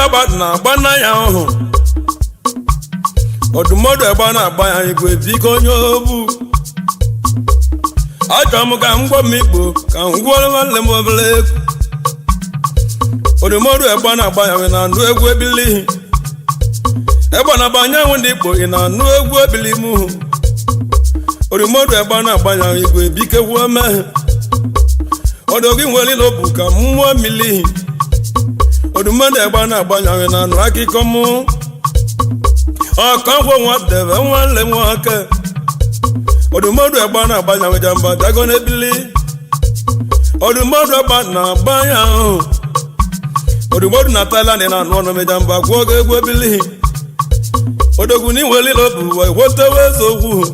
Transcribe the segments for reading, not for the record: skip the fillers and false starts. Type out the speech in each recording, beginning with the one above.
about na bana ya ho odumodo egba na agba ya igwe biko nyobu ajamu ka ngwo mikpo ka ngwo le mo bele odumodo egba na agba ya na ndu egwu ebili egba na banya ndi igbo ina ndu egwu ebili mu odumodo egba na agba ya igwe bike wo me odogi nweli lobu ka mmụọ mili odumodo egba na agba ya na ndu akiko mu ọkọ nwa debe nwanle nwoke odumodo egba na agba ya jamba dago n'ebili odumodo egba na agba ya odumodo na Thailand na anụ ọnụ mejamba gwuo oge egwu ebili odogwu n'iweli lobu wotewe ezogwu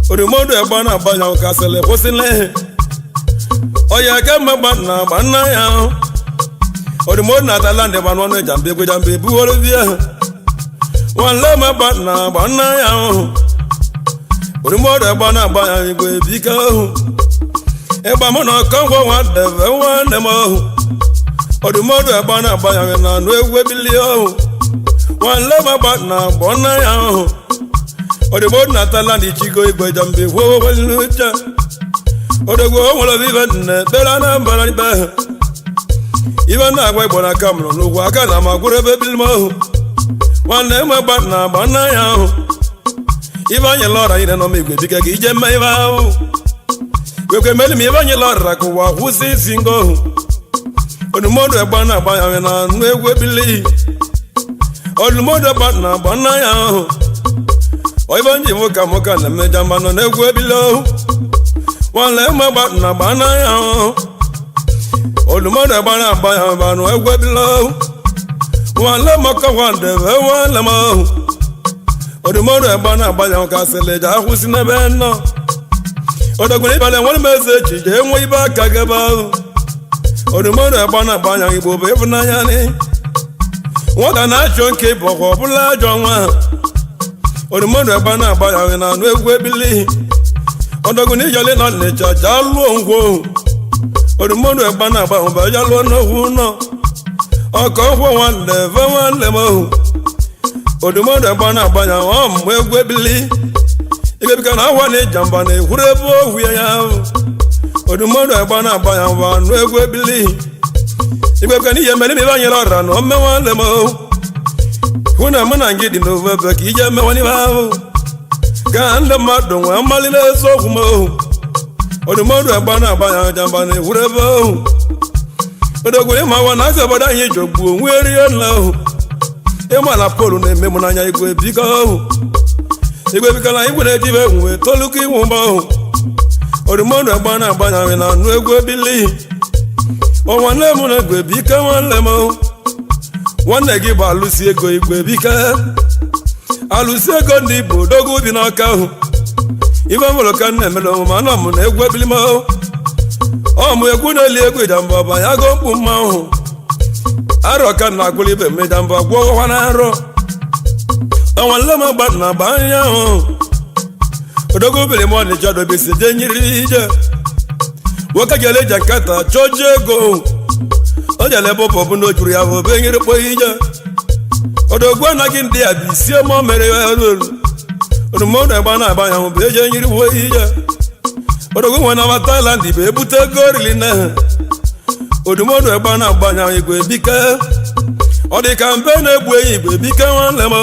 odumodo egba na agba ya kasịlị kwụsịlị oya kemgbe na agba nna ya odumodo na Thailand ma n'ọnụ jamba egwu jamba ebuworo bịa nwanle maba na agba nna ya odumodo egba na agba ya igwe bike ịgba mụ na ọkọ ngwọ nwa debe nwanne m odumodo egba na agba ya na anụ egwu ebili nwanle maba na agba nna ya odumodo na Thailand ichigo igwe jambe wowoweluje odogwu nwere vive nne bere na mbara ibe ibe na agba igbo na kamụrụ n'ugwu aka na magwụrụ ebe ebili m nwanne m egba na agba nna ya ibe anyị lọra ire nọ m igwe bike ka ije mma ibe ahụ gwekwe meli m ibe anyị lọra ka ụwa kwụsị isi ngo odumodo egba na agba ya na anụ egwu ebili odumodo egba na agba nna ya ibe nji nwoke nwoke na mmeja mba nọ n'egwu ebili nwanne m egba na agba nna ya odumodo egba na agba ya ba nụ egwu ebili nwanle maka nwadebe nwanle m odumodo egba na agba ya kasịlị ja akwụsị n'ebe nọ odogwu ịbalị nwere m eze echi je enwe ibe aka gebe ahụ odumodo egba na agba ya igbo bụ ịfụnanya ni nwata na-achọ nke bụ ọkwa ọbụla ajọ nwa odumodo egba na agba ya na anụ egwu ebili odogwu n'ijọli nọ n'ịcha ja lụọ ngwo odumodo egba na agba ya ja lụọ n'okwu nọ ọkọ nkwọ nwanne m odumodo egba na agba ya mgbe egwu ebili igwebika na awa na ijamba na ekwuru ebe ohu ya odumodo egba na agba ya bụ anụ egwu ebili igwebika na ihe mere m ibe anyere ọra na ome nwanne m hụ na mụ na gị dị n'ofu ebe ka ije mewa n'ibe ahụ ka ndị mmadụ nwee mmalị n'eziokwu m odumodo egba na agba ya jamba na ekwuru ebe ohu odogwu ịma awa na-asị obodo anyị jogbuo onwe rie nla ịma na polu na-eme mụ n'anya igwe biko igwe biko na igwe na-ejibe nwe toluku iwu mba odumodo egba na agba ya na anụ egwu ebili nwanne m na igwe bike nwanne m nwanne gị bụ alụsi ego igwe bike alụsi ego ndị Igbo odogwu bi n'ọka ibe mụrụ ka nna emere omume anọ m na egwu ebili m ọmụ egwu na-eli egwu ijamba ọba ya go mkpu mmanwụ arọ ka na agụrụ ibe mmejamba gwọwa na arọ ọnwanle m agba na agba anya odogwu biri m ọnịcha dobisi je nyiri ije nwoke jele ije nkata chọji ego o jele ebe ọbụ na o juru ya bụ obe nyere kpo ije odogwu anaghị ndị a bụ isi ọmọ mere ya olu odumodo egba na agba ya bụ eje nyiri wo ije odogwu nwe na Thailand bụ ebute ego orili na odumodo egba na agba ya igwe bike ọ dị ka mbe na-egbu enyi igwe bike nwanne m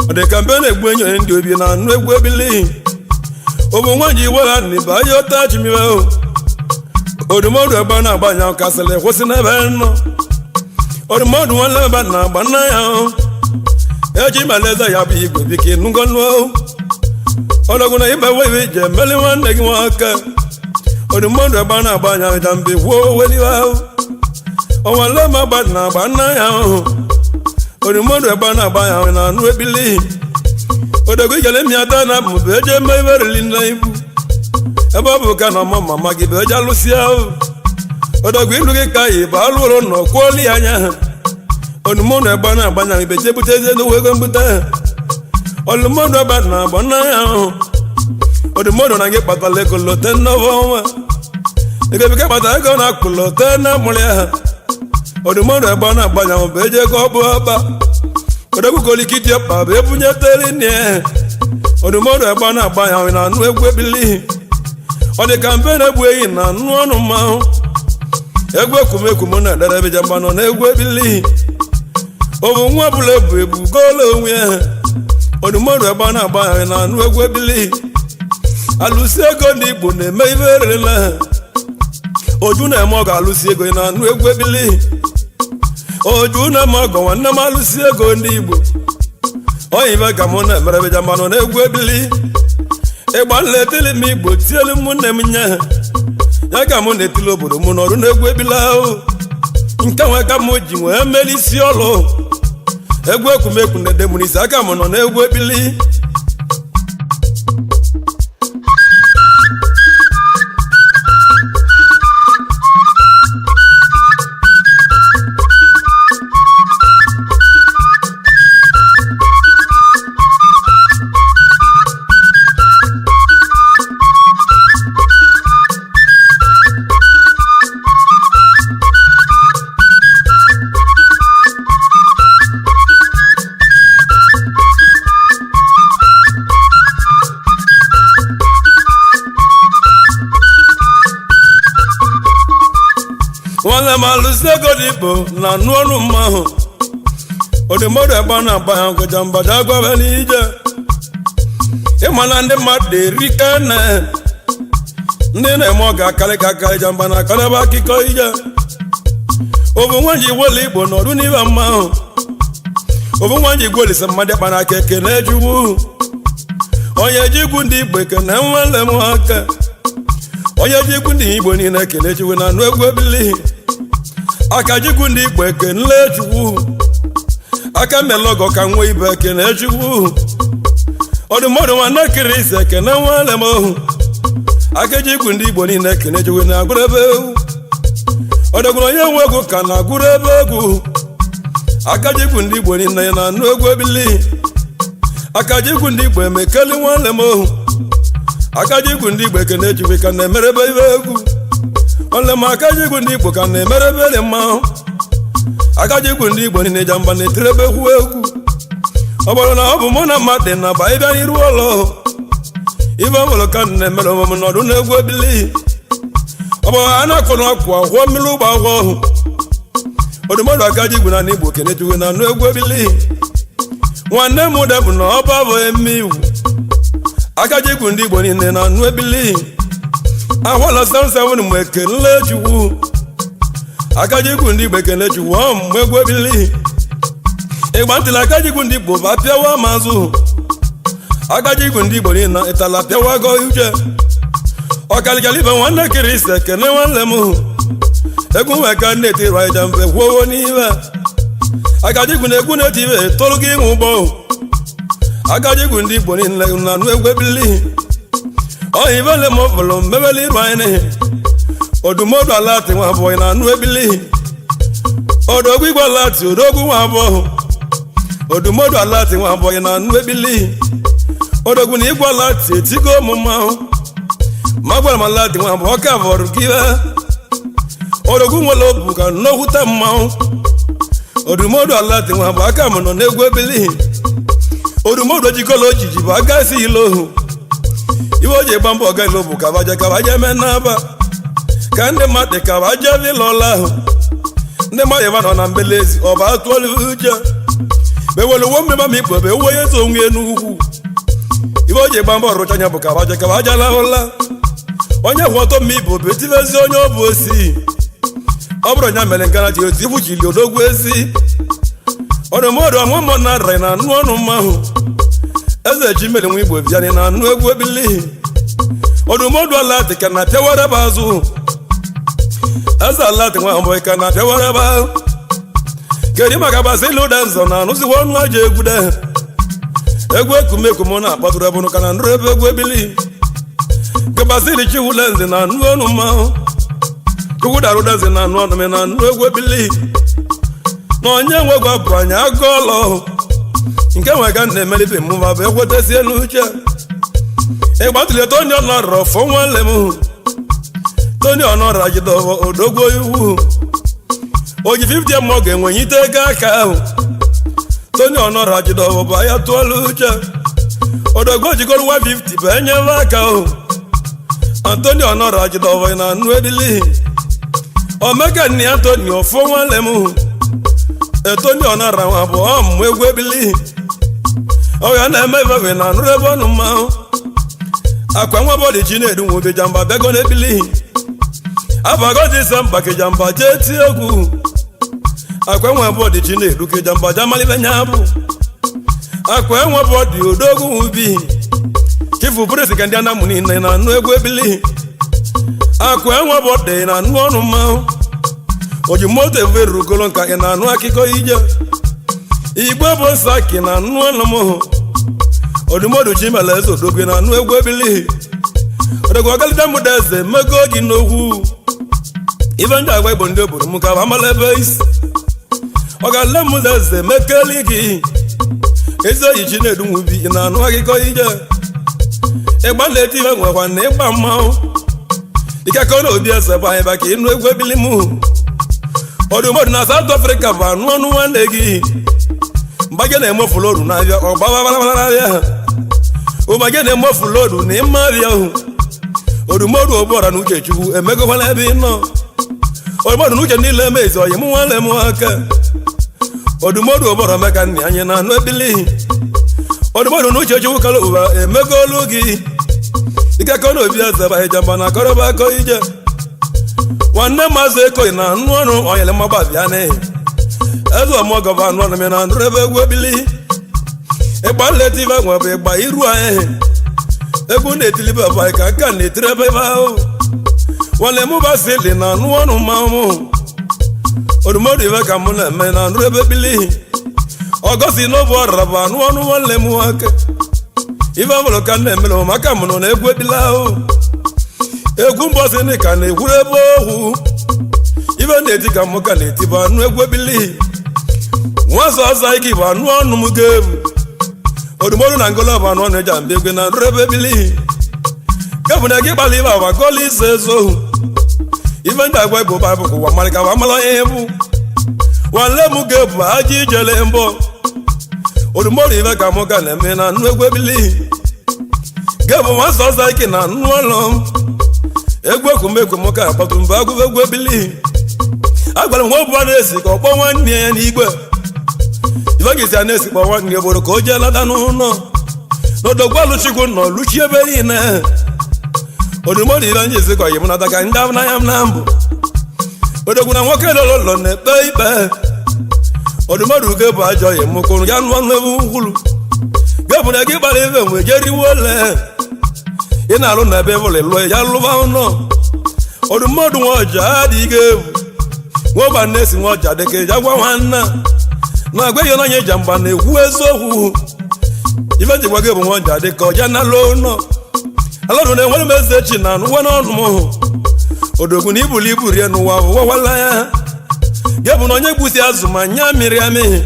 ọ dị ka mbe na-egbu enyi ndị obi na anụ egwu ebili ụmụ nwaanyị iwe ha n'ibe ahịa ọta chimiwe odumodo egba na agba ya kasịlị kwụsị n'ebe nọ odumodo nwanne ebe na agba nna ya eji maleze ya bụ igwe bike nụgọnụ odogwu na ibe wewe je meli nwanne gị nwoke odumodo egba na agba ya jambe gwuo weliwe ọnwanle m agba na agba nna ya odumodo egba na agba ya na anụ ebili odogwu ijele miata na mụ bụ eje eme ibe rili nna ibu ebe ọ bụ ka na ọmụ mama gị bụ eje alụsịa odogwu ilu gị ka yi bụ alụ ụlọ nọ kwuoli anya odumodo egba na agba ya ibe je bute eze n'uwe ego mbute odumodo egba na agba nna ya odumodo na gị kpatala ego lote nnọọ ọnwa ego bika kpata ego na akpụ lote na mụrụ ya odumodo egba na-agbanya bụ eje ka ọ bụ ọba odogwukolikiti ọkpa bụ ebunyetere nne odumodo egba na-agbanya na anụ egwu ebili ọ dị ka mbe na-egbu ehi na anụ ọnụ mmanwụ egwu ekwumekwume na-ederebeja mba nọ na egwu ebili ọ bụ nwa ọbụla ebu ebu goolu onwe ya odumodo egba na-agbanya na anụ egwu ebili alụsi ego ndị Igbo na-eme ibe erela oju na-eme ọgọ alụsi ego na anụ egwu ebili oju na-eme ọgọ nwanne m alụsi ego ndị Igbo oyibe ka mụ na-emerebeja mmanụ na egwu ebili ịgba nletili m Igbo tielu ụmụnne m nye ya ka mụ na-etili obodo mụ n'ọrụ na egwu ebili ahụ nke nwe ka mụ ji nwee meli isi ọlụ egwu ekwumekwu na-ede mụ n'isi aka mụ nọ na egwu ebili nwanne m alụsi ego dị Igbo na anụ ọnụ mmahụ odumodo egba na-agba ha gụja mbaja gwaba n'ije ịmana ndị mmadụ erike na ndị na-eme ọ ga-akarị ka akarịja mba na akarịba akụkọ ije obu nwanji gwoli Igbo n'ọdụ n'ibe mmahụ obu nwanji gwolise mmadụ kpana aka ekene ejugbu onye ji igwu ndị Igbo ekene nwanne m aka onye ji igwu ndị Igbo niile ekene ejugbu na anụ egwu ebili aka jikwu ndị Igbo ekene ejugbu aka melogo ka nwe ibe ekene ejugbu odumodo nwanne kiri ise ekene nwanne m ohu aka jikwu ndị Igbo niile ekene ejugbu na agụrụ ebe egwu odogwuru onye nwe egwu ka na agụrụ ebe egwu aka jikwu ndị Igbo niile na anụ egwu ebili aka jikwu ndị Igbo emekeli nwanne m ohu aka jikwu ndị Igbo ekene ejugbu ka na-emerebe ibe egwu nwanne m aka jikwu ndị Igbo ka na-emerebe dị mmanwụ aka jikwu ndị Igbo niile ja mba na-etirebe egwu egwu ọ bụrụ na ọ bụ mụ na mmadụ na ba ịbịa n'iru ụlọ ibe ọbụla ka na-emere omume n'ọdụ na egwu ebili ọ bụ a na-akụ na ọkụ ahụọ mmiri ụgbọ ahụ odumodo aka jikwu na Igbo kene jugwu na anụ egwu ebili nwanne m debụ na ọba bụ eme iwu aka jikwu ndị Igbo niile na anụ ebili ahụla 77 mgbe ekele Chukwu aka jikwu ndị Igbo ekele Chukwu mgbe egwu ebili ịgba ntịla aka jikwu ndị Igbo ba pịawa mazụ aka jikwu ndị Igbo niile ịtala pịawago uche ọkalikali ibe nwanne kiri ise ekene nwanne m egwu nwe ka na-eti raija mbe gwuo n'ibe aka jikwu na egwu na-eti ibe tolu gị ịnwe ụgbọ aka jikwu ndị Igbo niile na anụ egwu ebili oyibele m ọbụlụ mmebele iru anyị odumodo alati nwa abụọ na anụ ebili odogwu igwe alati odogwu nwa abụọ odumodo alati nwa abụọ na anụ ebili odogwu na igwe alati etigo mmanwụ ma gwara m alati nwa abụọ ka bụrụ gị odogwu nwere obu ka nnokwute mmanwụ odumodo alati nwa abụọ aka m nọ n'egwu ebili odumodo jikọla ojiji bụ aka esi ilohu ibe o ji gba mbọ ọga ilobu ka baje eme n'aba ka ndị mmadụ ka baje ịlọla ahụ ndị mmadụ ebe nọ na mbelezi ọba atụọlụ uche bewelewo mmeba ma Igbo bewo onye zo onwe n'ugwu ibe o ji gba mbọ rụcha anya bụ ka baje alahụla onye hụ ọtọ mma Igbo bụ etivezi onye ọ bụ osi ọ bụrụ nya mere nkana ji otu ibu jili odogwu ezi odumodo ọnwụ mmụọ na arịrị na anụ ọnụ mmahụ eze ji mere nwa Igbo bịanị na anụ egwu ebili odumodo alati ka na pịawaraba azụ eze alati nwa mbọ ka na pịawaraba kedu maka Basili Udenzo na anụziwa ọnụ aja egwude egwu ekumekwu mụ na-akpatụrụ ebụnụ ka na nrụ ebe egwu ebili ke Basili Chiwudenze na anụ ọnụ mmanwụ Chukwudara Udenze na anụ ọnụ na anụ egwu ebili na onye nwegwu abụrụ anya agụ ọlọ nke nwe ga na-emelibe mụba bụ ekwetesie n'uche ịgbatụle Tony Ọnọrọ fọ nwanne m Tony Ọnọrọ jidọrọ odogwo iwu oji 50 ma ọ ga-enwe ite ego aka ahụ Tony Onora jido ba ya tụọlụ uche odogbo jigoro 150 bụ enyebe aka ahụ Anthony Onora jido ba na nnu edili omega ni Anthony ofo nwanle m Tony Onora nwa bụ ọmụmụ egwu ebili ọ ya na-eme ife na nrụ ebe ọnụ mmanwụ akwa nwa bọdị Chinedu nwobe jamba bego n'ebili abago Disemba ke jamba jee ti egwu akwa nwa bọdị Chinedu ke jamba jamalibe nya bụ akwa nwa bọdị odogwu ubi kifu presi ka ndị anamụ niile na nụ egwu ebili akwa nwa bọdị na nụ ọnụ mmanwụ oji moto everugolo nka ị na-anụ akụkọ ije igbo bụ nsaki na nụ ọnụ m odumodu Chimele eze odogwu na nụ egwu ebili odogwu ọgalida mụda eze mmego gị n'okwu ibe ndị agwa igbo ndị obodo m ka amala ebe isi ọgalida mụda eze mekeli gị ezi oyi Chinedu nwubi ị na-anụ akụkọ ije ịgba na-eti ibe nwekwa na ịgba mmanwụ ikekọ na obi eze bụ anyị baka ịnụ egwu ebili mụ odumodu na South Africa bụ anụ ọnụ nwanne gị mbage na-emofu lodu n'abịa ọgbabababababịa ụbage na-emofu lodu na ịma abịa hụ odumodu ogbora na Uchechukwu emegokwana ebe ị nọ odumodu na uche niile emezi oyi mụ nwanne m aka odumodu ogbora meka nne anyị na anụ ebili odumodu na Uchechukwu kala ụwa emegolu gị ikekọ na obi eze bụ jamba na akọrọba akọ ije nwanne maazị Ekoyi na anụ ọnụ onyele mmagba bịa n'ihi eze ọmọgọ bụ anụ ọnụ m na ndụrụ ebe egwu ebili ịgba nleta ibe nwe bụ ịgba iru anyị egwu na-etilibe bụ anyị ka nka na-etiri ebe ebe ahụ nwanne m basili na anụ ọnụ mmanwụ odumodu ibe ka mụ na-eme na ndụrụ ebe ebili ọgọzi n'obu ọrara bụ anụ ọnụ nwanne m nwoke ibe mụrụ ka na-emere maka mụrụ na egwu ebili ahụ egwu mbọsị ndị ka na-egwuru ebe ohu ibe na-eti ka mụ ka na-eti bụ anụ egwu ebili nwazọ ọzọ ike bụ anụ ọnụ m ga-ebu odumodu na ngolo bụ anụ ọnụ eji mbe egwe na nrụ ebe ebili gabụ na gị gbalị ibe agwa gọla ise ezohu ibe ndị agwa igbo baịbụl ụwa mara ka wa mara ihe bụ nwanne m ga-ebu aja ijele mbọ odumodu ibe ka mụ ka na-eme na nụ egwu ebili gabụ nwazọ ọzọ ike na anụ ọnụ egwu ekwumekwu m ka akpatụ mba agwụ egwu ebili agwara m nwa ọbụla na-esi ka ọkpọ nwanne ya n'igwe ife gịzi a na-esi kpọ nwanne ya bụrụ ka o jee lada n'ụlọ n'odogwu alụchikwu nọ luchi ebe niile odumodu ibe njezi ka oyim nata ka ndị ahụ n'anya m na mbụ odogwu na nwoke lọrọ ụlọ na-ekpe ikpe odumodu ga bụ ajọ oyim kwụrụ ya nụọ ebe nkwulu gabụ na gị gbara ibe nwe jeriwe ole ị na-alụ na ebe bụla lụọ ya lụba ụlọ odumodu nwa ọja adịghị egwu nwoba na-esi nwa ọja dịka eji agwa nwanna na agwa ihe onye jamba na-ekwu eziokwu ife ji gwa gị bụ nwa ọja dịka ọja na alụ ụlọ alọdụ na-enwere m eze chi na anụwa n'ọnụ m odogwu na ibuli ibu rie n'ụwa ụwawala ya gị bụ na onye gbusi azụ ma nya mmiri amịghị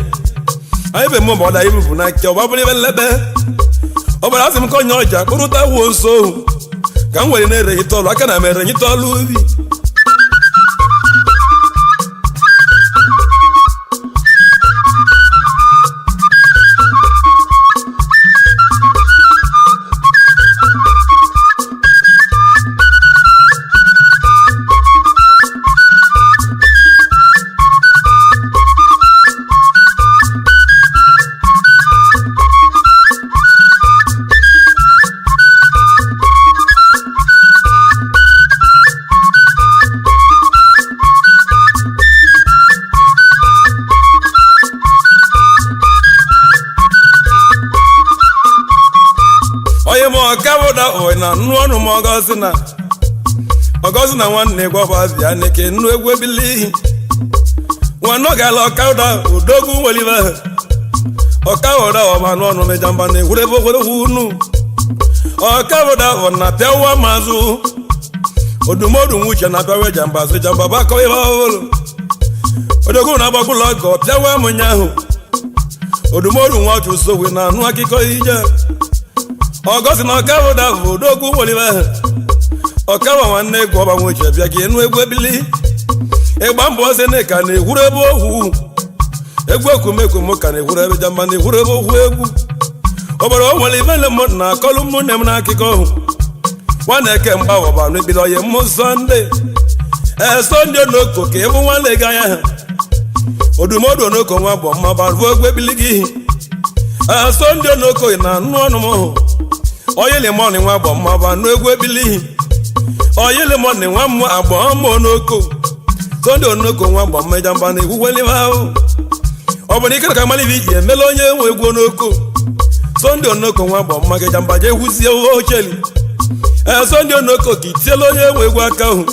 anyị be mmụba ọda ibu bụ na nke ọgba bụrụ ibe nlebe ọbara asị m ka onye ọja kpụrụta wuo nso ka m were na-ereghịta ọlụ aka na m ereghịta ọlụ ubi na nnu ọnụ m ọgọzi na nwanne gwọba bịa n'ike nnu egwu ebili nwanne ọ ga-ala ọkauda odogwu nwelibe ọkauda ọma n'ọnụ mejamba na egwure ebe ogologo unu ọkauda ọ na pịawa mazụ odumodu nwuche na pịawa jamba azụ jamba bakọ ihe ọhụrụ odogwu na agbagbula ọgọ pịawa m ụnyaahụ odumodu nwa ọchụ sogwe na anụ akụkọ ije ọgọzi na ọkauda bụ odogwu nwelibe ọkawa nwanne egwu ọba nwoche bịa gị enu egwu ebili ịgba mbọ sene ka na-egwuru ebe ohu egwu ekwumekwum ka na-egwuru ebe jamba na-egwuru ebe ohu egwu obodo o nwere ibele mmadụ na akọlụ ụmụnne m n'akụkọ ọhụ nwana eke mgba ọba n'ebili oyi mmụ Sọnde Sọnde n'oko ka ịbụ nwanne gị anya ha odumodu n'oko nwa bụ mma barụ egwu ebili gị Sọnde n'oko na anụ ọnụ m hụ onye limon nwa bụ mma ba n'egwu ebili onye limon nwa m agba mbọ n'oko Sọnde n'oko nwa bụ mma jamba na egwuwelive ahụ ọ bụ na ike ka mmalị iji emela onye nwe egwu n'oko Sọnde n'oko nwa bụ mma gị jamba je gwuzie ocheli Sọnde n'oko ka itiela onye nwe egwu aka ahụ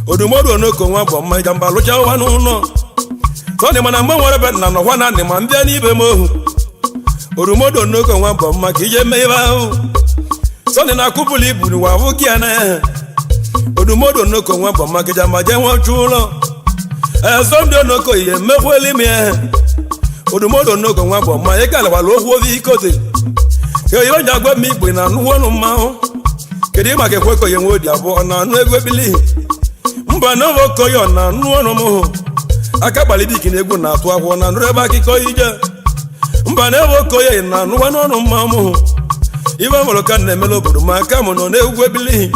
odumodu n'oko nwa bụ mma jamba lụcha ụwa n'ụlọ Sọnde mana mgbe nwere be na nọkwa na ndị ma mbịa n'ibe m ohu odumodu n'oko nwa bụ mma ka ije mee ibe ahụ Sọnde na-akụpụlụ iburu wa ahụ gị ya na ya odumodu n'oko nwa bụ mma gị jamba je nwachu ụlọ Sọnde n'oko ihe mekweli m ya odumodu n'oko nwa bụ mma ị galawala okwu obi ikote ka ihe onye agwa m igbe na anụ ọnụ mmanwụ kedu ị maka ekwe koye nwe odi abụọ na anụ egwu ebili mba na owe okoye na anụ ọnụ m hụ aka gbalibiki na egwu na-atụ akwụkwọ na nụrụ ebe akụkọ ije mba na ebe okoye na anụ ọnụ mmanwụ hụ ibe nwere ka na-emela obodo ma aka m nọ n'egwu ebili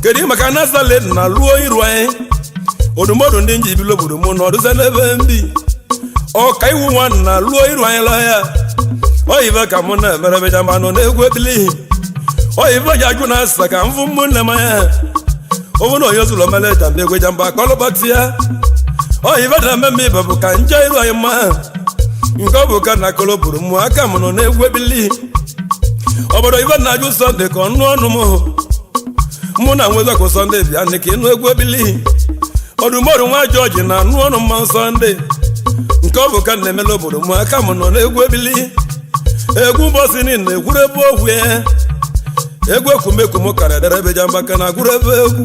kedu ị maka nasale na lụọ iru anyị odumodu ndị nji ibili obodo m na ọdụze n'ebe mbi ọka iwu nwa na lụọ iru anyị la ya oyibe ka mụ na-emere ebe jamba nọ n'egwu ebili oyibe ji ajụ na asa ka mfụ ụmụnne m anya obu na onye zụlọ mere jamba egwe jamba akọlụbatị ya oyibe na mmemme ibe bụ ka nje iru anyị mma nke ọ bụ ka na akọlọ buru m aka m nọ n'egwu ebili obodo ibe na-ajụ Sọnde ka ọnụ ọnụ m mụ na nwezakụ Sọnde bịa ndị ka ịnụ egwu ebili odumodu nwa Jọji na anụ ọnụ mmanwụ Sọnde nke ọ bụ ka na-emela obodo m aka m nọ n'egwu ebili egwu mbọsị niile egwuru ebe ogwu ya egwu ekwumekwum kara edere ebe jamba ka na-agwuru ebe egwu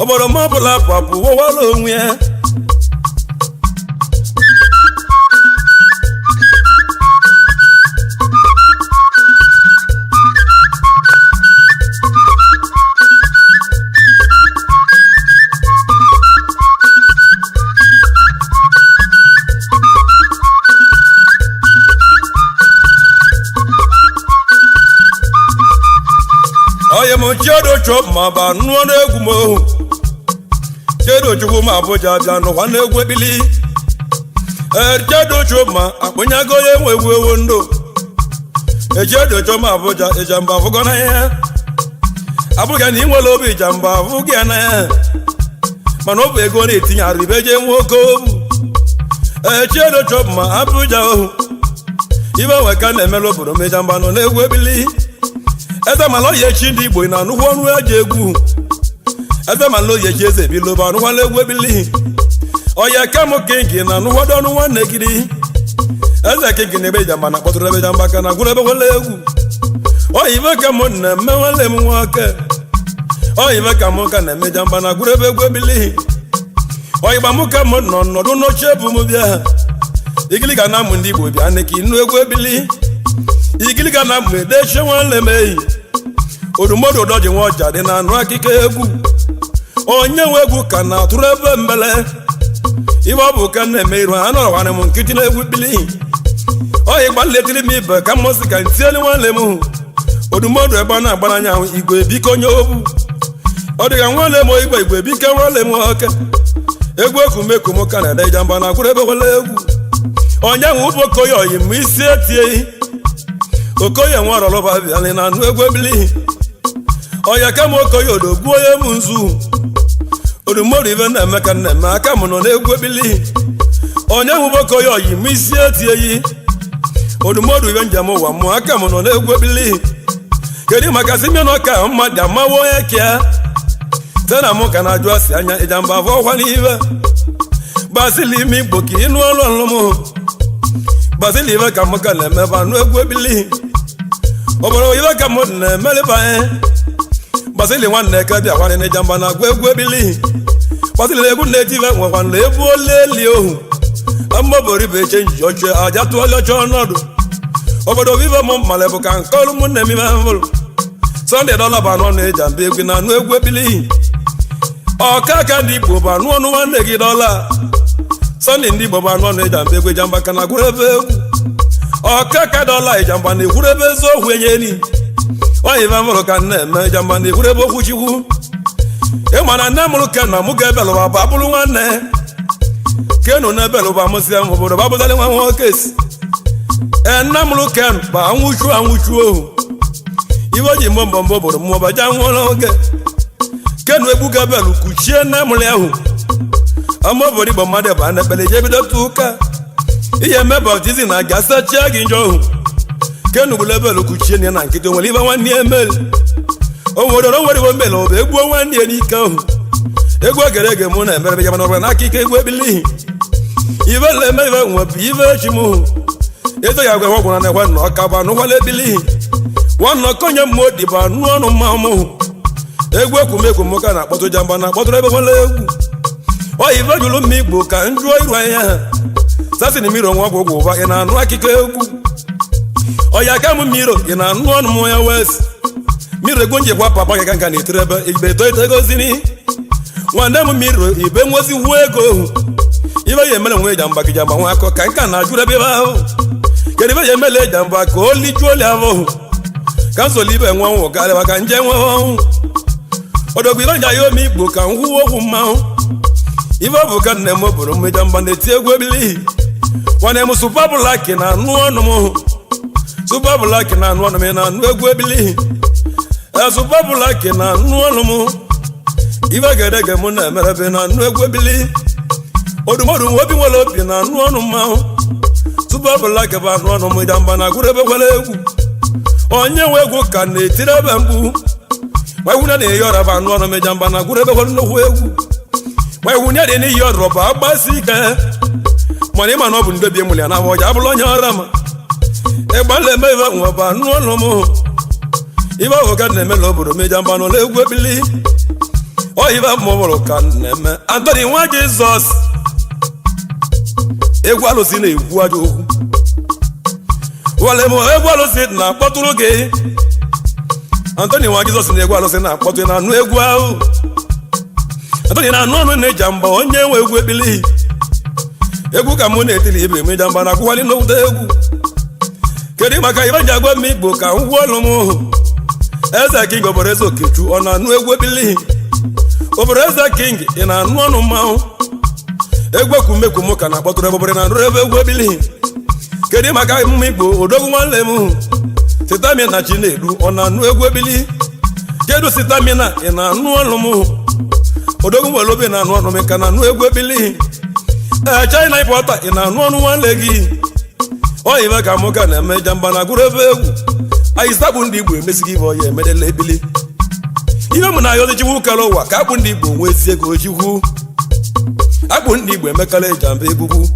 obodo m ọbụla apụ apụ wọwala onwe ya Chedo chop ma ba nụọ n'egwu m ohu Chedo chukwu ma Abuja bịa n'ụwa n'egwu ebili Chedo chop ma akpụnyago ya enwe egwu ewu ndụ Chedo chop ma Abuja ijamba afụgo na ya abụghị na inwere obi ijamba afụgo ya na ya mana ọ bụ ego na-etinye arịbe je nwoke obu Chedo chop ma Abuja ohu ibe nwe ka na-emere obodo m ijamba nọ n'egwu ebili eze mala oye chi ndị Igbo na anụkwu ọnụ eji egwu eze mala oye chi eze biloba anụkwala egwu ebili oye kam kingi na anụkwado ọnụ nwanne giri eze kingi na ebe jamba na kpọtụrụ ebe jamba ka na gwụrụ ebe nwele egwu oyibe ka m na-eme nwanne m nwoke oyibe ka m ka na-eme jamba na gwụrụ ebe egwu ebili oyiba m ka m nọ nọdụ n'oche bụ m bịa igili ga na amụ ndị Igbo bịa na ka ịnụ egwu ebili igili ga na mgbe deche nwanne m eyi odumodu doji nwa ọja dị na anụ akịka egwu onye nwe egwu ka na-atụrụ ebe mbele ibe ọ bụ ka na-eme iru ha nọrọkwana m nkịtị na egwu bili oyi gbaletiri m ibe ka mmụsị ka ntieli nwanne m odumodu ebe ọ na-agbara anya ahụ igwe biko onye obu ọ dịga nwanne m igwe biko nwanne m nwoke egwu ekwumekwum ka na-ede jamba na gwụrụ ebe nwere egwu onye ahụ ụbọkoye oyi m isi etie okoye nwa rọlọba bịalị na anụ egwu ebili oya ka m okoye odogbuo onye m nzu odumodu ibe na-eme ka na-eme aka m nọ n'egwu ebili onye hụ okoye oyi m isi etie yi odumodu ibe njem ụwa m aka m nọ n'egwu ebili kedu maka Simeon ọka mmadụ amawo onye kea te na mụ ka na-ajụ asị anya ịjamba afọ ọkwa n'ibe gbasili ime Igbo ka ịnụ ọrụ ọrụ m gbasili ibe ka m ka na-emeba anụ egwu ebili obodo ibe ka m na-emeleba anyị gbasili nwanne eke bịa kwarị na jamba na agwa egwu ebili gbasili egwu na-eti ibe nwekwa na ebu oleli ohu amoboribe eche njiji oche aja tụọla oche ọnọdụ obodo vive m mmale bụ ka nke ọrụ ụmụnne m ime mbụrụ Sunday dọla bụ anọ na-eji amba egwu na anụ egwu ebili ọkaka ndị Igbo bụ anụ ọnụ nwanne gị dọla Sunday ndị Igbo bụ anụ ọnụ ịjamba egwu ịjamba ka na gwuru ebe egwu ọkaka dọla ịjamba na-ekwuru ebe eziokwu enyeni oyiba mụrụ ka na-eme ịjamba na-ekwuru ebe okwu Chukwu ịmana nne mụrụ ke na mụ ga-ebelụba bụ abụrụ nwanne kenu na ebelụba mụsịa m obodo babụzali nwa nwoke si nne mụrụ ken bụ anwụchu ohu iwe ji mbọ obodo mmụọba ja nwụọla oge kenu egbu ga-ebelụ kuchie nne mụrụ ahụ ama obodo Igbo mmadụ bụ a na-ekpele je bido tụ ụka ihe eme baptizim na gasachia gị njọ ohu kenu gburu ebelụ kuchie na nkịtị nwere ibe nwanne ya emeli o nwere igbo mbele ọ bụ egbuo nwanne ya n'ike ahụ egwu egere ege mụ na-emerebe ya mana ọbụla n'aka ike egwu ebilihi ibe na-eme ibe nwepụ ibe echi m eze ya agwa gwara na ekwe na ọka bụ anụ nwale ebilihi nwanne ọkonye mmụọ dị bụ anụ ọnụ mmanwụ egwu ekwumekwu m ka na-akpọtụ jamba na-akpọtụrụ ebe nwere egwu oyibe jụrụ mma Igbo ka njụọ iru anya ha sasi na mmiri onwe ọgwụ ụgwụ ụba ị na-anụ akụkọ egwu ọya ka m mmiri ị na-anụ ọnụ m ya wes mmiri egwu njikwa papa gị ka nka na-etiri ebe igbe eto egozini nwanne m mmiri ibe nwozi wuo ego ibe ya emere nwe jamba gị jamba nwa akọ ka nka na-ajụrụ ebe ahụ kedu ibe ya emele jamba ka o lijuo oli ahụ ka nsoli ibe nwa nwụ karịba ka nje nwe ọhụ odogwu ire nja ya ome Igbo ka m hụwa okwu mmanwụ ibe bụ ka nne m bụrụ m jamba na-eti egwu ebili nwanne m Super Black na anụ ọnụ m Super Black na anụ ọnụ m na anụ egwu ebili Super Black na anụ ọnụ m ibe gedege m na-emerebe na anụ egwu ebili odumodu obi nwere obi na anụ ọnụ mmanwụ Super Black bụ anụ ọnụ m jamba na agụrụ ebe nwere egwu onye nwe egwu ka na-etiri ebe mgbu nwewune na-eyi ọra bụ anụ ọnụ m jamba na agụrụ ebe nwere nnukwu egwu nwewunye dị n'iyi ọrụ bụ agbasi ike mana ịma na ọ bụ ndị bi emuli ya na ọja abụrụ onye ọra ma ịgbalị eme ibe nwe bụ anụ ọnụ m ibe ahụ ka na-eme na obodo m jamba n'ụlọ egwu ebili oyibe mụbụrụ ka na-eme Anthony nwa Jizọs egwu alụsị na-ekwu aja okwu wale m egwu alụsị na-akpọtụrụ gị Anthony nwa Jizọs na egwu alụsị na-akpọtụ na anụ egwu ahụ Anthony na anụ ọnụ na-eja mba onye nwe egwu ebili egwu ka mụ na-etili ibe m jamba na akwụkwalị n'ụda egwu kedu maka ibe ji agwa m Igbo ka m gwuo ọlụ m eze King obodo eze Okechu ọ na-anụ egwu ebili obodo eze King ị na-anụ ọnụ mmanwụ egwu ekwumekwu m ka na-akpọtụrụ ebe na anụrụ ebe egwu ebili kedu maka emume Igbo odogwu nwanne m Sitamina Chinedu ọ na-anụ egwu ebili kedu Sitamina ị na-anụ ọnụ m odogwu nwere obi na-anụ ọnụ m ka na-anụ egwu ebili China ịpụta ị na-anụ ọnụ nwanne gị oyibe ka mụ ka na-eme jamba na agụrụ ebe egwu anyị sabụ ndị Igbo emesighị ibe ọya emedela ebili ihe m na-ayọzi Chukwu kere ụwa ka akpụ ndị Igbo nwee ezi ego Chukwu akpụ ndị Igbo emekala jamba egwugwu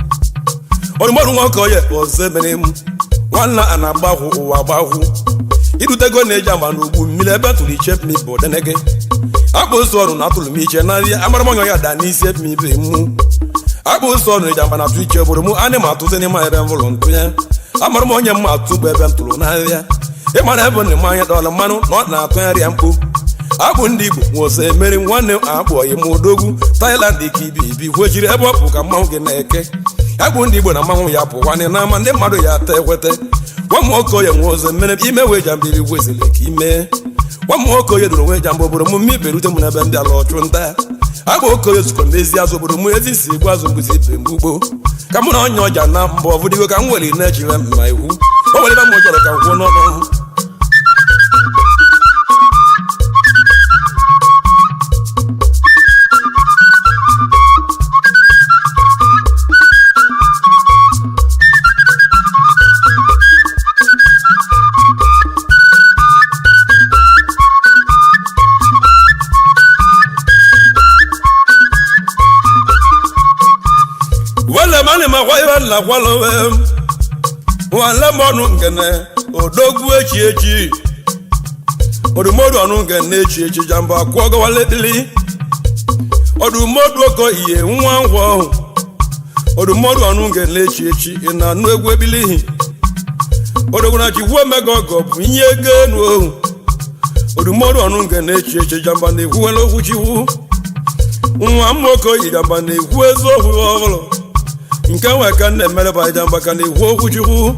ọdụmọdụ nwoke oye ọzọ emere m nwanna a na-agbahụ ụwa agbahụ idutego na-eji agba n'ugwu mmiri ebe tụrụ iche m bụ denege akpụ nsọ ọrụ na atụrụ m iche na nri amara m onye ya daa n'isi ebe m ibe mụ akpụ nsọ ọrụ na-eji agba na atụ iche obodo m ana m atụzi n'ime ebe m vụrụ ntụ ya amara m onye m atụ bụ ebe m tụrụ n'ahịa ịmara ebe nne m anya dọla mmanụ na ọ na-atụgharị ya mkpu akpụ ndị Igbo nwose emeri nwanne akpụ oyi m odogwu Thailand ka ibi kwechiri ebe ọ bụ ka mmanwụ gị na-eke akpụ ndị Igbo na mmanwụ ya bụ nwanne n'ama ndị mmadụ ya ata ekwete nwa m nwoke onye nwose mere ime wee jamba iri kwesịrị ka ime nwa m nwoke onye dụrụ nwe jamba obodo m mme iberute m n'ebe ndị ala ọchụ nta akpụ oke onye zukọ n'ezi azụ obodo m ezi si egwu azụ mgbụzi ibe mgbugbo ka mụ na onye ọja na mbọ ọbụdịgo ka m nwere na-echire mma iwu o nwere ebe m chọrọ ka m kwuo n'ọnụ na kwalowe nwanle m ọnụ ngene odogwu echi odumodu ọnụ ngene echi jamba akwụ ọgọwale dili odumodu oko ihe nwa ngwọ odumodu ọnụ ngene echi ị na-anụ egwu ebili odogwu na chi wuo mega ọgọ bụ ihe ego enu odumodu ọnụ ngene echi jamba na-ekwuwele okwu chiwu nwa nwoke ijamba na-ekwu eziokwu ọbụla nke nwe ka na-emere ba ijamba ka na-ekwu okwu Chukwu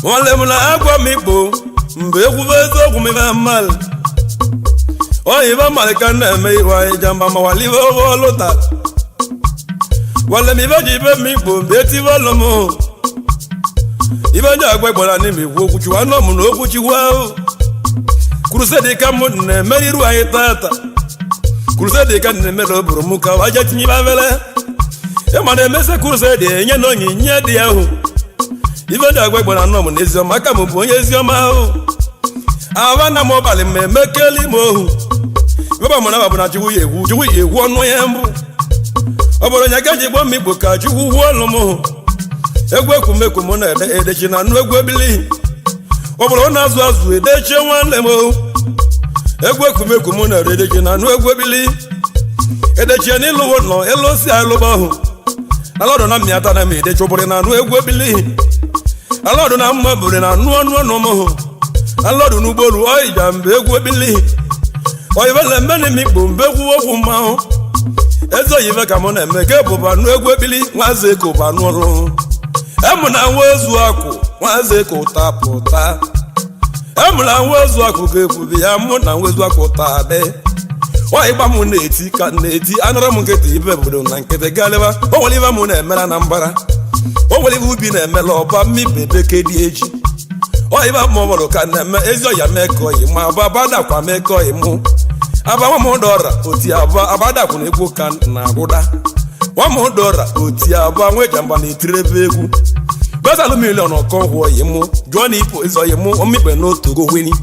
nwanne m na-agwa m Igbo mgbe ekwuba eziokwu m ibe mmadụ oyibe mmadụ ka na-eme iwe ijamba ma walibe ọlụ taa wale mi ba ji be mi gbo be ti ba lo mo ibe nja agbe gbara ni mi wo kuchu ano mu no kuchu wa crusade ka mo ne meriru ayi tata crusade ka ne mero buru mu ka waje tinyi ba vele e ma ne mese crusade enye no nyinya de ahu ibe nja agbe gbara no mu n'ezi ọma ka mo bu onye ezi ọma ahu aba na mo bali me mekeli mo ibe ba mo na ba bu na Chukwu yewu onu ya mbu oboro nya gaji gbo mi gbo ka Chukwu hu olu mu egwu ekumeku mu na edechi na nu egwu ebili oboro na azu edechi nwanne mu egwu ekumeku mu na edechi na nu egwu ebili edechi ni luwo no elosi alubo hu alodo na miata na mi edechi oboro na nu egwu ebili alodo na mmabure na nu onu mu alodo nu gbolu oija mbe egwu ebili oyibele meni mi gbo mbe egwu okwu ma ezo yive ka mo na eme ke bụ ba nu egwu ebili nwaze ko ba nu ọrụ emu na nwezu akụ nwaze ko tapụta emu na nwezu akụ ke bụ ya mu na nwezu akụ ta be o igba mu na-eti ka na-eti anara m nkete ibe bodo na nkete galeba o weliva mu na emera na mbara o weliva ubi na emela ọba mmi bebe ke di eji o iba mo bolo ka na eme ezo ya meko yi ma baba da kwa meko yi mu aba wa mo dora oti aba abada ku na egwu ka na agụda wa mo dora oti aba nwe jamba na itirebe egwu bezalu million ọkọ hụ yi mu jụọ na ipo ezo yi mu omikpe na otogo weni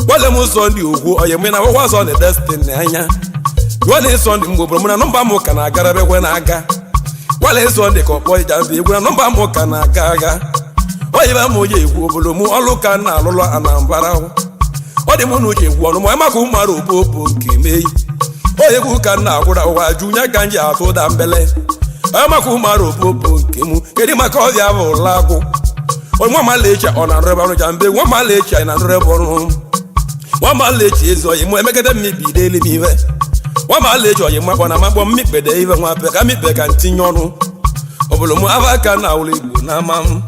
wale mu so ndi ogwu oyi mu na wa so na destiny anya jụọ na so ndi mgboboro mu na nọmba mu ka na agarabe kwe na aga wale so ndi ka ọkpọ ijamba egwu na nọmba mu ka na aga aga oyi ba mo je egwu obolo mu ọlụ ka na alụlọ Anambra ọ dị mụ na uche egwu ọnụ ma maka ụmụara obobo nke meyi onye egwu ka nna agwụra ụwa junya ka nji atụ ụda mbele onye maka ụmụara obobo nke mụ kedu maka ọbịa bụ ụla agwụ onye nwa malecha ọ na nrebe ọrụ jambe nwa malecha na nrebe ọrụ nwa malecha ezi oyi mụ emegide mmebi ideli m iwe nwa malecha oyi makpọ na makpọ mmikpede iwe nwa pe ka mikpe ka ntinye ọnụ ọbụla mụ ava aka na ụlọ Igbo na ama m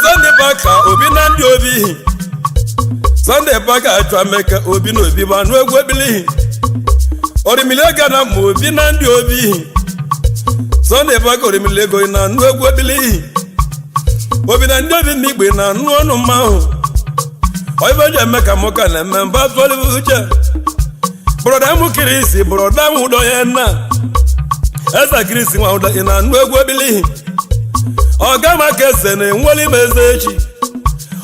Sunday Baka obi na ndị obi Sunday Baka achọ ameka obi na obi ba nu egwu ebili orimile ga na ma obi na ndị obi Sunday Baka orimile go na nu egwu ebili obi na ndị obi migbe na nu ọnụ mmanụ oibe je emeka moka na eme mba tụọlụ uche broda mu kirisi broda mu do ya na esa kirisi nwa ụda ị na nu egwu ebili Oga makese na enweli mezechi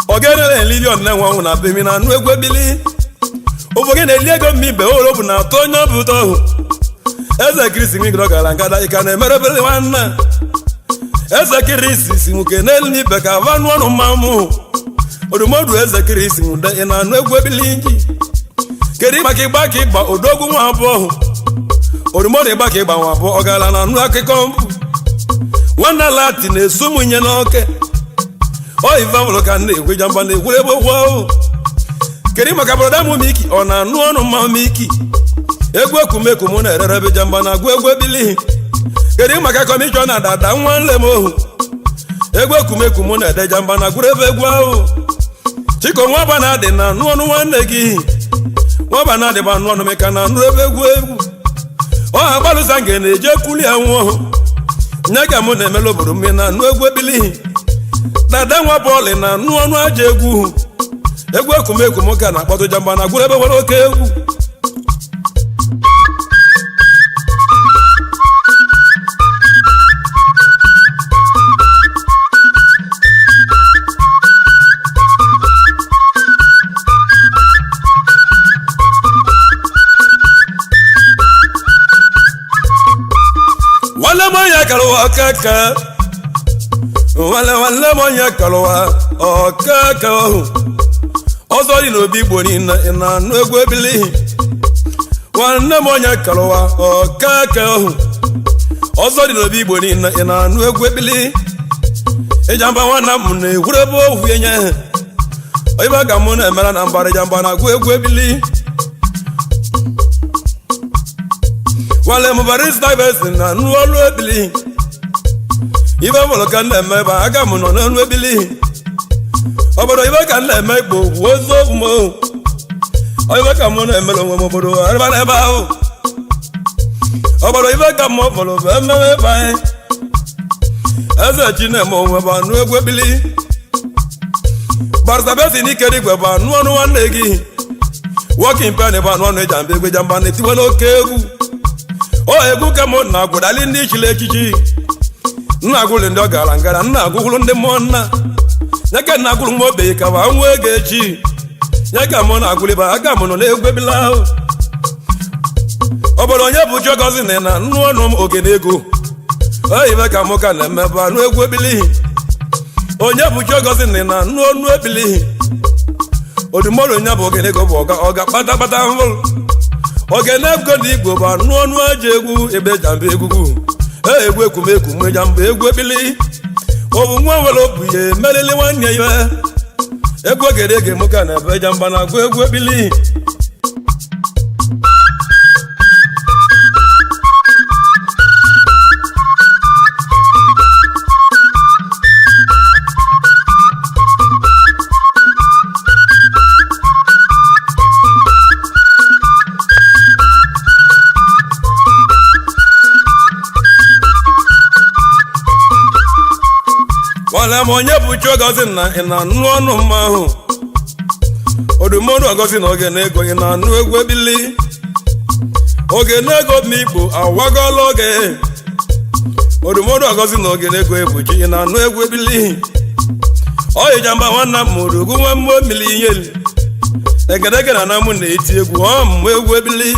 Ogene million na nwa na bemi na nu egwu ebili Oboge na eli ego mmibe oro bụ na tonyo buto Eze Kristi ngiro gara ngada ika na emerebele nwanna Eze Kristi si muke n'eli be ka vanu ọnụ mamu Odumodu Eze Kristi muda ina nu egwu ebili nji Keri maka igba ka igba odogwu nwa abụọ Odumodu igba ka igba nwa abụọ ogala na nu akụkọ mbụ Wana lati na-esu munye n'oke o iva mụrụ ka na-egwe jamba na-egwu ebe ogwu keri maka broda mụ Miki ọ na-anụ ọnụ mma Miki egwu ekumeku mụ na-ererebe jamba na agụ egwu ebili keri maka kọmishọna dada nwanne m ohu egwu ekumeku mụ na-ede jamba na agụrụ ebe egwu ahụ Chiko nwaba na-adị na anụ ọnụ nwanne gị nwaba na-adị bụ anụ ọnụ meka na anụ ebe egwu ọha gbalụsa nge na-eje kuli anwụ ọhụ Nyaga mụ na-emela obodo mme na anụ egwu ebili dada nwa bọọlụ na anụ ọnụ aja egwu ekumeku m ka na-akpọtụ jamba na gwụrụ ebe nwere oke egwu wale mo ya karo akaka wale wale monye kalwa okaka ozo di no bi gboni na nu egwu ebili wale monye kalwa okaka ozo di no bi gboni na nu egwu ebili ejamba wana mu na ewurebo huyenye oyiba ga mu na emera na mbara jamba na egwu ebili wale mubaris divers na nu olu ebili ibe mo kan na meba aga mu no nu ebili obodo ibe kan na megbo wozo mo oyiba ka mu na emelo mo obodo arba na ba o obodo ibe ka mo bolo be me ba eze chine mo we ba nu egwu ebili barsa besi ni keri gbe ba nu onu wan legi working pen ba nu onu jambe gbe jamba ni tiwelo kegu o egwu ka mo na gudali ndi chile chichi nna agụlụ ndị ọ gara ngara nna agụgụlụ ndị mmụọ nna nyeke nna agụlụ m obe ka ba nwa ego echi nyeka mụ na agụlịba aga m nọ na-egwu ebila ahụ obodo onye bụ Chiogozie na nnu ọnụ m ogene ego oyibe ka mụ ka na-emebe anụ egwu ebili onye bụ Chiogozie na nnu ọnụ ebili odumọrụ onye bụ ogene ego bụ ọga kpatakpata mvụrụ ogene ego ndị Igbo bụ anụ ọnụ aja egwu ebe jamba egwugwu egwu ekumeku mwe jamba egwu ebili obu nwa nwere obu ihe merili nwanne ya egwu ogerege mụka na ebe jamba na agụ egwu ebili wale monye bụ Chiogozie na nnu ọnụ mma ahụ odumọrụ Ogozie na ogene ego na anụ egwu ebili ogene ego m Igbo awagola oge odumọrụ Ogozie na ogene ego ebuji na anụ egwu ebili oyi jamba nwanna m mụrụ nwa mmụọ mmiri ihe egedege na anamụ na-eti egwu ọmụmụ egwu ebili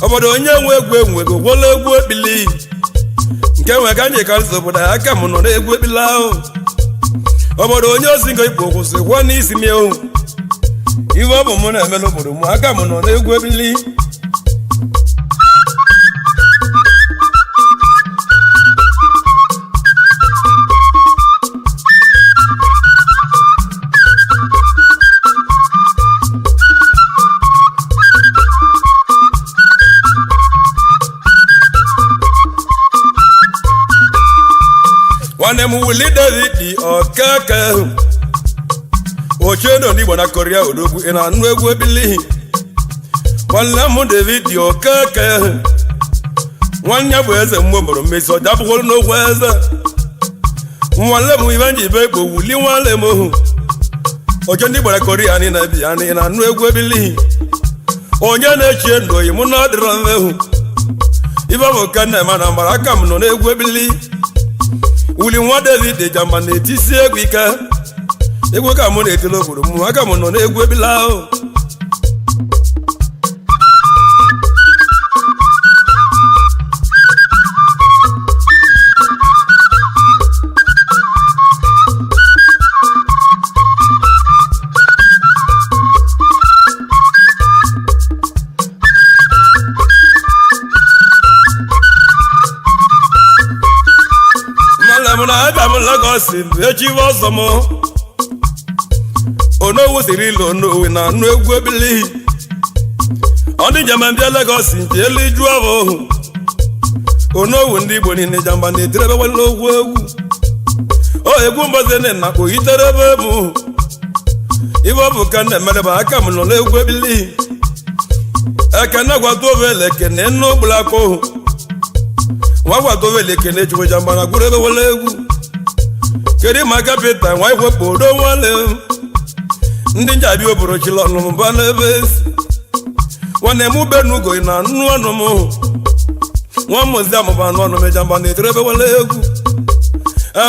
obodo onye nwe egwu enwego gwọla egwu ebili nke nwe ka anyị karịsị obodo ya aka m nọ na-egwu ebili ahụ obodo onye ozingo Igbo kwụsị gwọ n'isi m ewu iwe ọ bụ mụ na-eme n'obodo m aka m nọ na-egwu ebili nwanne m wuli David okeke ochendo n'Igbo na Korea odogwu ị na-anụ egwu ebili nwanne m David okeke nwanne bụ eze mmụọ mụrụ mmesi ọja bụkwara n'ogwu eze nwanne m ibe nji ibe Igbo wuli nwanne m ohu oche ndị Igbo na Korea anyị na-ebi ya ị na-anụ egwu ebili onye na-echie ndụ oyi mụ na ọ dịrọ mmehu ibe bụ ka nna ema na mgbara aka m nọ na-egwu ebili wuli nwa David jamba na-etisi egwu ike egwu ka mụ na-etili obodo m aka m nọ na-egwu ebila ahụ Lagos echi ọzọ m onowu siri ilo onowu na anụ egwu ebili ọ dị njem mbịa Lagos nke elu iju ahụ onowu ndị Igbo niile jamba na-etiri ebe nwere ogwu egwu o egwu mbọzi na kpogitere ebe bụ ibe ọ bụ ka na-emereba aka m nọ n'egwu ebili ekene gwata ovele ekene nnu gbulakpo nwa gwata ovele ekene chukwu jamba na gwuru ebe nwere egwu kedu maka Pita nwa ikwepụ odo nwanne ndị njabi oboro chila ọnụ m ba n'ebe nwanne m benugo na nnu ọnụ m nwa mozi amụba anụ ọnụ meja mba na-etere ebe nwere egwu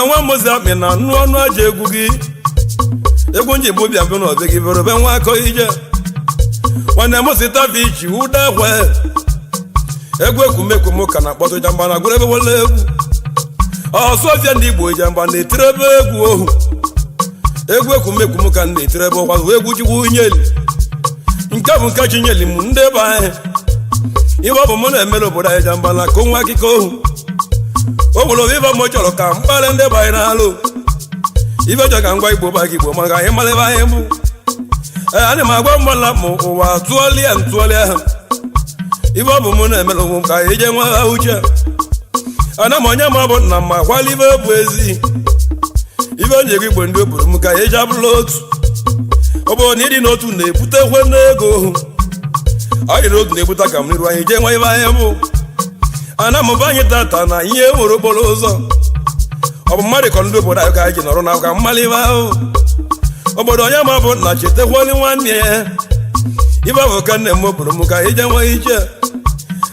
nwa mozi amị na nnu ọnụ aja egwu gị egwu nji bụ bịa mbụ na ọbịa gị bere be nwa akọ ije nwanne m sita vichi ụda ekwe egwu ekwumekwu m ka na-akpọtụ jamba na gwere ebe nwere egwu ọsọfịa ndị Igbo ji mgba na-etirebe egwu ohu egwu ekwumekwu ka na-etirebe ọkwa egwu chukwu nyeli nke bụ nke chi nyeli m ndị be anyị ibe ọ bụ mụ na-emere obodo anyị jamba na ka nwa akụkọ ohu o nwere obi ibe m chọrọ ka mkparị ndị be anyị na-alụ ibe chọrọ ka ngwa Igbo baga Igbo maka anyị mara ebe anyị bụ ana m agwa mgbala m ụwa tụọlịa ntụọlịa ha ibe ọ bụ mụ na-emere onwe m ka anyị jee nwa ha uche ana m onye ma bụ na ma gwala ibe bụ ezi ibe onye gị Igbo ndị obodo m ka anyị jee abụla otu obodo na ịdị n'otu na-ebute ekwe n'ego anyị n'otu na-ebute ka m niru anyị jee nwa ibe anyị bụ ana m bụ anyị tata na ihe nwere okporo ụzọ ọ bụ mmadụ kọ ndị obodo anyị ka anyị ji nọrọ na ka mmalị ibe ahụ obodo onye ma bụ na chetakwali nwanne ya ibe bụ ka nne m obodo m ka anyị jee nwe iche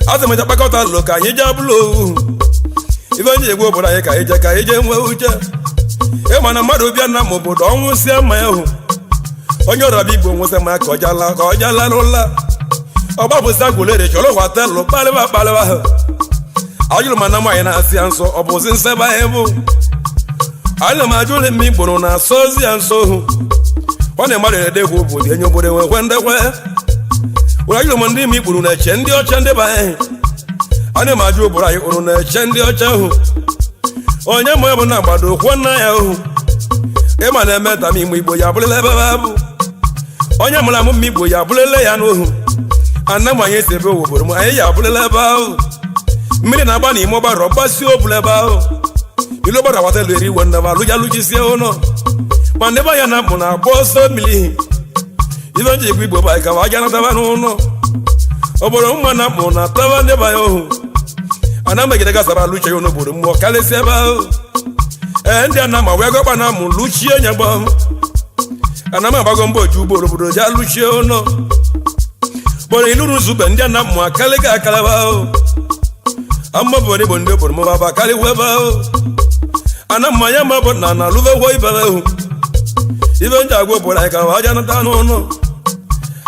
atụ mecha kpakọta lụ ka anyị jee abụla owu ibe onye egwu obodo anyị ka anyị jee nwe uche ịma na mmadụ bịa na m obodo ọnwụ sie mma ya hụ onye ọrọbịa Igbo nwụsị ma ka ọ jala n'ụla ọgbapụsịa gwulere chọrọ họtelụ kpalịba kpalịba ha ajụrụ ma na nwaanyị na-asị ya nsọ ọ bụzi nsebe anyị bụ anyị na m ajụrụ m Igbo na-asọ ozi ya nsọ ohu ọ na-mmadụ na-edekwa obodo enye obodo nwekwe ndekwe were ajụrụ m ndị ime Igbo na-eche ndị ọcha ndị be anyị ana m ajụ obodo anyị kpụrụ na-eche ndị ọcha hụ onye ma ya bụ na agbado okwu nna ya hụ ịma na-eme dam ime Igbo ya abụrụla ebe ha bụ onye mụrụ amụ mma Igbo ya abụrụla ya n'ohu ana m anyị si ebe obodo m anyị ya abụrụla ebe ahụ mmiri na-agba na ime ọgbara ọgbasi obụla ebe ahụ ilu ọgbara wata elu eri iwe ndaba alụja alụjisie ụlọ ma ndị be anya na mụ na-agba ọsọ mmiri ibe nji egwu Igbo bụ anyị ka aja nataba n'ụlọ obodo mma na mụ na taba ndị be anya ohu ana megide gasara alụche ya n'obodo mmụọ karịsịa ebe ahụ ndị a na-ama wee gọkpa na mụ lụchie nya gba ana m agbago mbọ oju ugboro obodo ji alụchie ụlọ kpọrọ iluru nzube ndị a na mmụ akarịga akaraba ahụ amabụ Igbo ndị obodo m baba karịwa ebe ahụ ana mmanya ma bụ na na alụvegwo ibe ahụ ibe ndị agwa obodo anyị ka aja nata n'ụlọ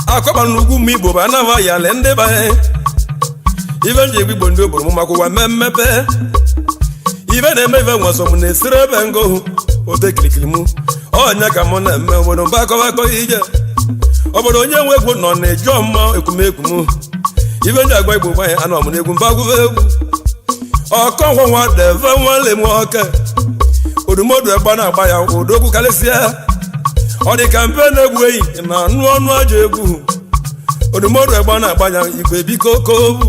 akọkpara n'ugwu m Igbo bụ anaghị ya le ndị be anyị ibe nji egwu Igbo ndị obodo m maka ụwa mee mmepe ibe na-eme ibe nwaso m na-esiri ebe ngo ote kirikiri m ọnya ka m na-eme obodo mba akọwakọ ije obodo onye nwe egwu nọ na-eji ọmụma ekwumekwu m ibe ndị agwa Igbo gbanye anọ m na-egwu mba agwụva egwu ọkọ nwa deve nwanle m nwoke odumodu egba na-agba ya odogwu karịsịa ọ dị ka mpe na-egwu eyi na anụ ọnụ aja egwu odumodu egba na-agba ya Igwe biko kobu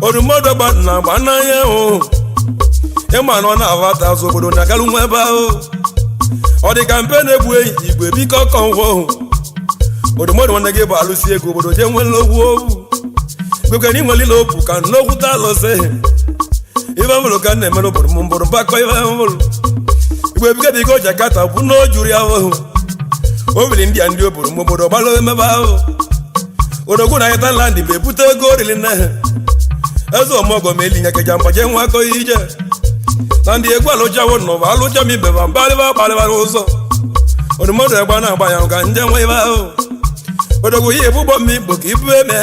odumodu egba na-agba n'anya hụ ịma na ọ na-avata azụ obodo na-agalụ nwa ebe ahụ ọ dị ka mpe na-egwu eyi Igwe biko kọnwụ odumodu nwanne gị bụ alụsi ego obodo jee nwere ogwu owu gwekere inwe lile obu ka nnokwuta alụsị ibe mụrụ ka na-emere obodo m mbụrụ mbakọ ibe mụrụ Igwe biko biko Jakarta bụ na o juru ya ahụ o biri ndị a ndị obodo m obodo gbara emebe ahụ odogwu na Thailand bụ ebute ego oriri na eze ọmọgọ ma elinye keja mgbaje nwa akọ ije na ndị egwu alụjawo nọba alụja m ibeba mbalịba kpalịba n'ụzọ odumodu egba na-agba ya ka nje nwa ibe ahụ odogwu ihe bụ ụgbọ mmiri Igbo ka ibu eme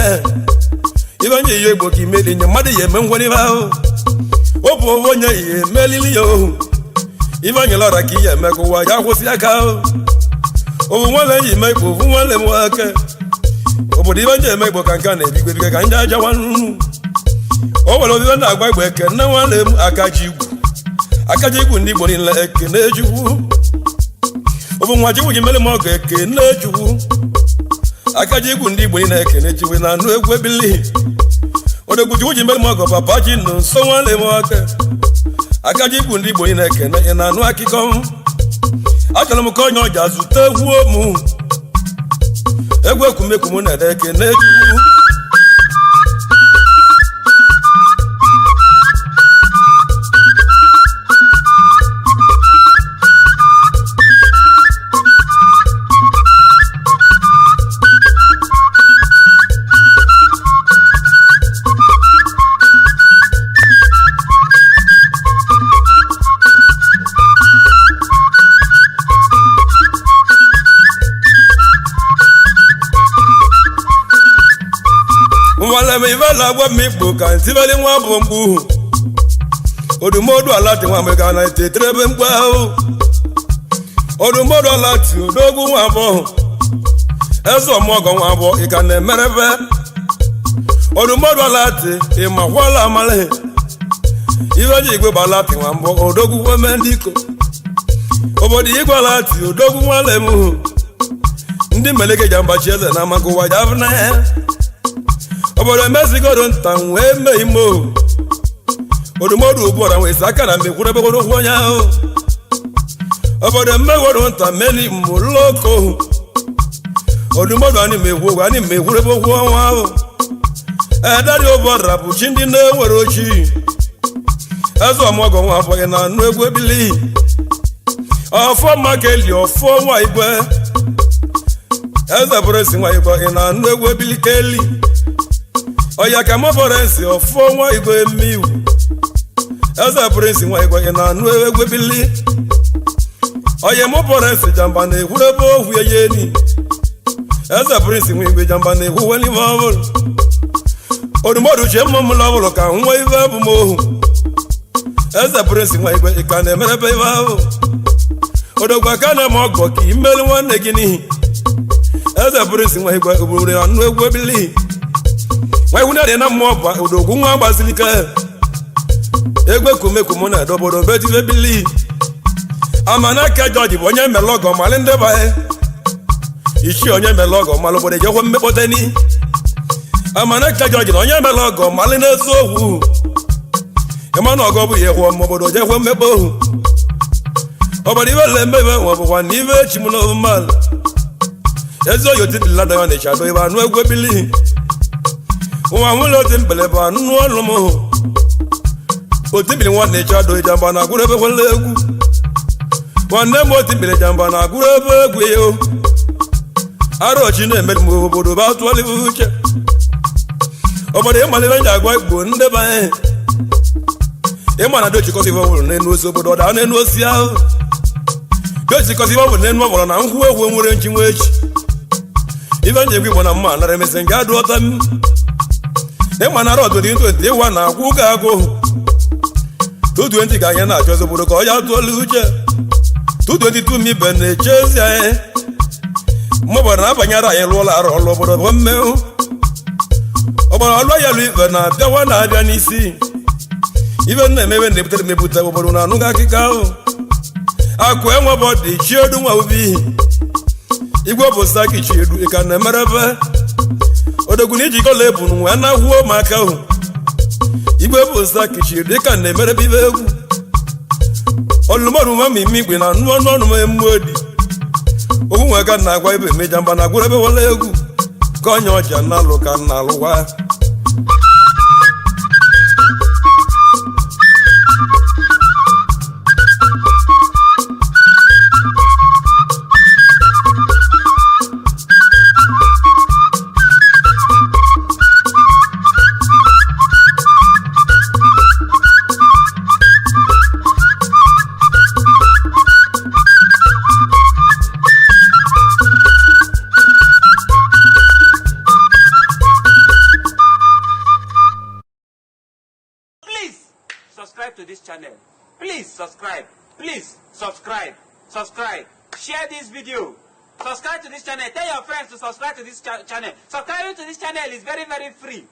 ibe nye ihe Igbo ka imeli nye mmadụ ya eme ngwere ibe ahụ ọ bụ onye ihe emelili ya ohu ibe nyere ọra ka ihe eme ka ụwa ya kwụsị aka ahụ obu nwanne ji ime Igbo ofu nwanne m nwoke obodo ibe nje eme Igbo ka nke na-ebigwe bige ka nje aja nwannu o nwere obibe na-agba Igbo ekene nwanne m Akaji Igwu ndị Igbo niile ekene Chukwu obu nwa Chukwu ji mere m ọgọ ekene Chukwu Akaji Igwu ndị Igbo niile ekene Chukwu na anụ egwu ebili odogwu Chukwu ji mere m ọgọ papa ji nụ nso nwanne m nwoke Akaji Igwu ndị Igbo niile ekene ị na-anụ akụkọ m achọrọ m ka onye ọja zute egwu m egwu ekwumekwu m na-ede ekene Chukwu nwale m ibe na-agwa m Igbo ka ntibeli nwa bụ mkpu odumodu alati nwa mega na tetrebe mgbe ahụ odumodu alati odogwu nwa abụọ eze ọmọgọ nwa abụọ ị ka na-emerebe odumodu alati ịmakwala amale iwe ji igwe balati nwa mbụ odogwu weme ndị iko obodo igwe alati odogwu nwale m ndị meleke jambachi eze na amaka ụwa javna ya obodo emezigodo nta wee mee imo odumodu ugbora nwee isi aka na mmekwurebegoro okwu onye ahụ obodo mmegworo nta meni mmụloko odumodu anyị megwu ogwu anyị mekwurebe okwu ọnwa ahụ edari ụbọra bụ chi ndị na-ewere ochi eze ọmọgọ nwa abụghị na anụ egwu ebili ọfọ makeli ọfọ nwa igwe eze bụrụsi nwa igwe ị na anụ egwu ebili keli ọya ka mọbọrẹnsị ọfọ nwa igwe miwu eze bụrụsi nwa igwe ị na anụ egwu ebili ọya mọbọrẹnsị jamba na egwurebe ohu ya yeni eze bụrụsi nwa igwe jamba na egwu weli ọbụrụ odumodu chie mmụmụlụ ọbụrụ ka nwa ive bụ m ohu eze bụrụsi nwa igwe ị ka na-emerebe ive ahụ odogwa ka na-eme ọgọ ka imeli nwanne gị n'ihi eze bụrụsi nwa igwe obodo ya anụ egwu ebili nwa iwu na-adị na mmụọ bụ odogwu nwa gbazilike egwe kumekum na edo obodo mbejive ebili amanaka jọji bụ onye mere ọgọ malị ndebanye ichi onye mere ọgọ malụ obodo ejekwe mmekpọteni amanaka jọji na onye mere ọgọ malị na-eso okwu ịma na ọgọ bụ ihe hụọ ma obodo jekwe mmekpọ ohu obodo ibe le mmebe nwa bụkwa na ibe echi m n'obu mmadụ ezi oyi otibili adaghị na ịchado ibe anụ egwu ebili nwa nwụlọ oti mbele bụ anụ ọlụ m otibili nwanne ịchado ijamba na agụrụ ebe kwele egwu nwanne m otibili jamba na agụrụ ebe egwu ya arọchi na-emeri m obodo bụ atụọlive uche obodo ịmalite nji agwa igbo ndebanye ịma na dochikọsi ife ọbụrụ n'enu osi obodo ọda n'enu osi ahụ dochikọsi ife ọbụrụ n'enu ọbụrụ na nkwụ egwu nwere nchi nwe echi ife nji egwu igbo na mma nara emesi nke adụ ọta m ịma na rọdụ dị ntụ ịwa na akwụ ga agụ tutu ntị ka anyị na-achọzi obodo ka ọ ya tụọla uche tutu ntị tum ibe na-eche ezi anyị mụbara na-abanyere anyị lụọla arụ ọlụ obodo bụ mmehụ ọgbara ọlụ ya lụ ife na-abịawa na-abịa n'isi ife na-emewe na-ebutere mebute obodo na anụghị akịka ahụ akụ enwebọ dị chiedu nwa ubi igwe bụ saki chiedu ị ka na-emerebe odogwu na iji kola ebu wee na-ahụo maka ahụ igwe bụ saki chiedu ị ka na-emerebe ibe egwu olụmọrụ mama ime igwe na anụ ọnụ ọnụ m emume odi ohu nwe ka na-agwa ibe meja mba na agwụrụ ebe wele egwu ka onye ọja na-alụ ka na-alụwa subscribe to this channel. Please subscribe. Share this video. Subscribe to this channel. Tell your friends to subscribe to this channel. Subscribing to this channel is very, very free.